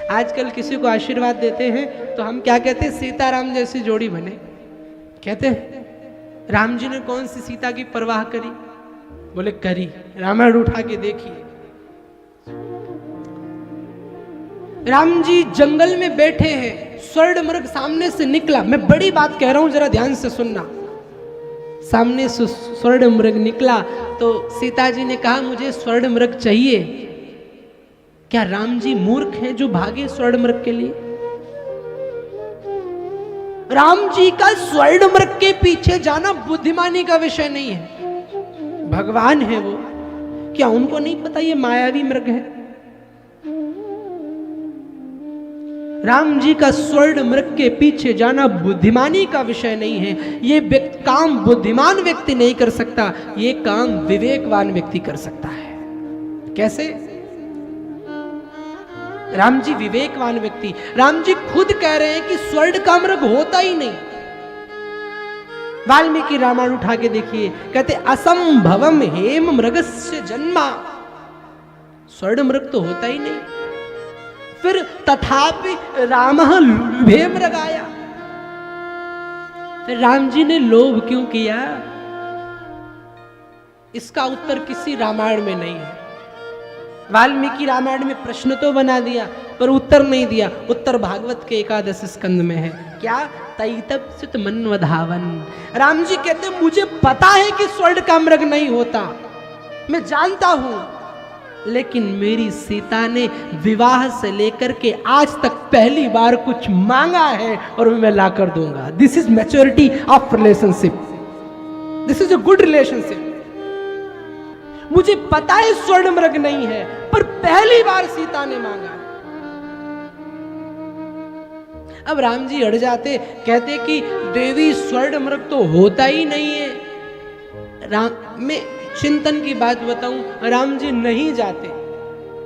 आजकल किसी को आशीर्वाद देते हैं तो हम क्या कहते हैं, सीताराम जैसी जोड़ी बने। कहते हैं राम जी ने कौन सी सीता की परवाह करी? बोले करी, रामायण उठा के देखिए। राम जी जंगल में बैठे हैं, स्वर्ण मृग सामने से निकला। मैं बड़ी बात कह रहा हूं, जरा ध्यान से सुनना। सामने से स्वर्ण मृग निकला तो सीता जी ने कहा मुझे स्वर्ण मृग चाहिए। क्या राम जी मूर्ख हैं जो भागे स्वर्ण मृग के लिए? राम जी का स्वर्ण मृग के पीछे जाना बुद्धिमानी का विषय नहीं है। भगवान है वो, क्या उनको नहीं पता ये मायावी मृग है? राम जी का स्वर्ण मृग के पीछे जाना बुद्धिमानी का विषय नहीं है। ये काम बुद्धिमान व्यक्ति नहीं कर सकता, ये काम विवेकवान व्यक्ति कर सकता है। कैसे? राम जी विवेकवान व्यक्ति, राम जी खुद कह रहे हैं कि स्वर्ण का मृग होता ही नहीं। वाल्मीकि रामायण उठा के देखिए, कहते असंभवम हेम मृगस्य जन्मा, स्वर्ण मृग तो होता ही नहीं। फिर तथापि रामः लुभे मृगाया, फिर राम जी ने लोभ क्यों किया? इसका उत्तर किसी रामायण में नहीं है। वाल्मीकि रामायण में प्रश्न तो बना दिया पर उत्तर नहीं दिया। उत्तर भागवत के 11 स्कंद में है। क्या? तैतप्सित मन्वधावन। राम जी कहते मुझे पता है कि स्वर्ण का मृग नहीं होता, मैं जानता हूं, लेकिन मेरी सीता ने विवाह से लेकर के आज तक पहली बार कुछ मांगा है और मैं ला कर दूंगा। This is maturity of relationship, this is a good relationship. मुझे पता है स्वर्ण मृग नहीं है, पर पहली बार सीता ने मांगा। अब राम जी अड़ जाते, कहते कि देवी स्वर्ण मृग तो होता ही नहीं है। राम में चिंतन की बात बताऊं, राम जी नहीं जाते,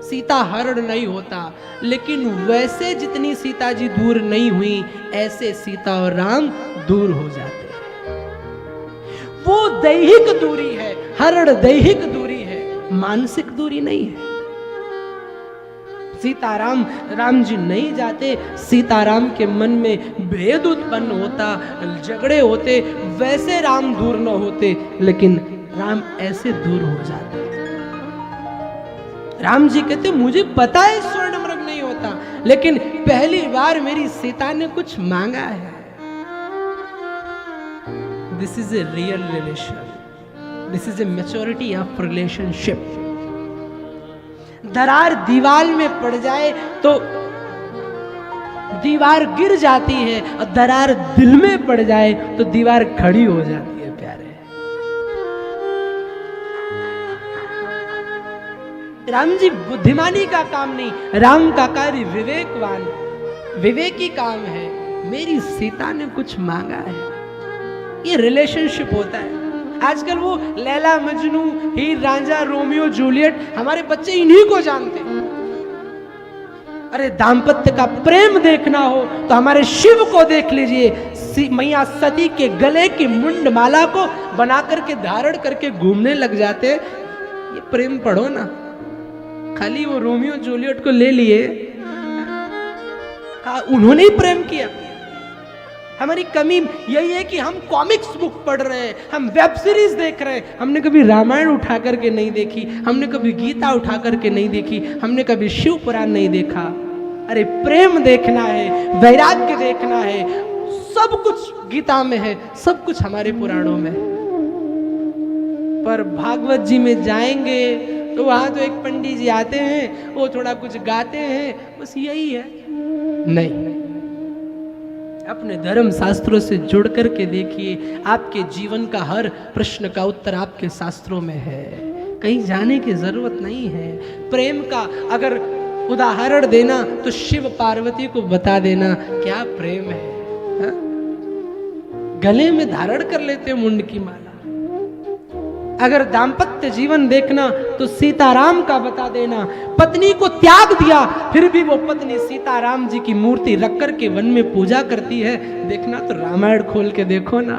सीता हरण नहीं होता, लेकिन वैसे जितनी सीता जी दूर नहीं हुई, ऐसे सीता और राम दूर हो जाते। वो दैहिक दूरी है, हरण दैहिक दूरी है, मानसिक दूरी नहीं है। सीताराम, राम जी नहीं जाते, सीताराम के मन में भेद उत्पन्न होता, झगड़े होते, वैसे राम दूर न होते, लेकिन राम ऐसे दूर हो जाते। राम जी कहते मुझे पता है स्वर्ण मृग नहीं होता, लेकिन पहली बार मेरी सीता ने कुछ मांगा है। This is a real relation, this is a maturity of relationship. दरार दीवार में पड़ जाए तो दीवार गिर जाती है, और दरार दिल में पड़ जाए तो दीवार खड़ी हो जाती है। प्यारे, राम जी बुद्धिमानी का काम नहीं, राम का कार्य विवेकवान, विवेकी काम है। मेरी सीता ने कुछ मांगा है, ये रिलेशनशिप होता है। आजकल वो लैला मजनू, हीर रांझा, रोमियो जूलियट, हमारे बच्चे इन्हीं को जानते हैं। अरे दाम्पत्य का प्रेम देखना हो तो हमारे शिव को देख लीजिए। मैया सती के गले की मुंड माला को बना करके धारण करके घूमने लग जाते। ये प्रेम पढ़ो ना, खाली वो रोमियो जूलियट को ले लिए, उन्होंने ही प्रेम किया। हमारी कमी यही है कि हम कॉमिक्स बुक पढ़ रहे हैं, हम वेब सीरीज देख रहे हैं, हमने कभी रामायण उठा करके नहीं देखी, हमने कभी गीता उठा करके नहीं देखी, हमने कभी शिव पुराण नहीं देखा। अरे प्रेम देखना है, वैराग्य देखना है, सब कुछ गीता में है, सब कुछ हमारे पुराणों में है। पर भागवत जी में जाएंगे तो वहां तो एक पंडित जी आते हैं, वो थोड़ा कुछ गाते हैं, बस यही है। नहीं, अपने धर्म शास्त्रों से जुड़ करके देखिए, आपके जीवन का हर प्रश्न का उत्तर आपके शास्त्रों में है, कहीं जाने की जरूरत नहीं है। प्रेम का अगर उदाहरण देना तो शिव पार्वती को बता देना क्या प्रेम है, हा? गले में धारण कर लेते हो मुंड की माला। अगर दाम्पत्य जीवन देखना तो सीताराम का बता देना। पत्नी को त्याग दिया, फिर भी वो पत्नी सीताराम जी की मूर्ति रख कर के वन में पूजा करती है, देखना तो रामायण खोल के देखो ना।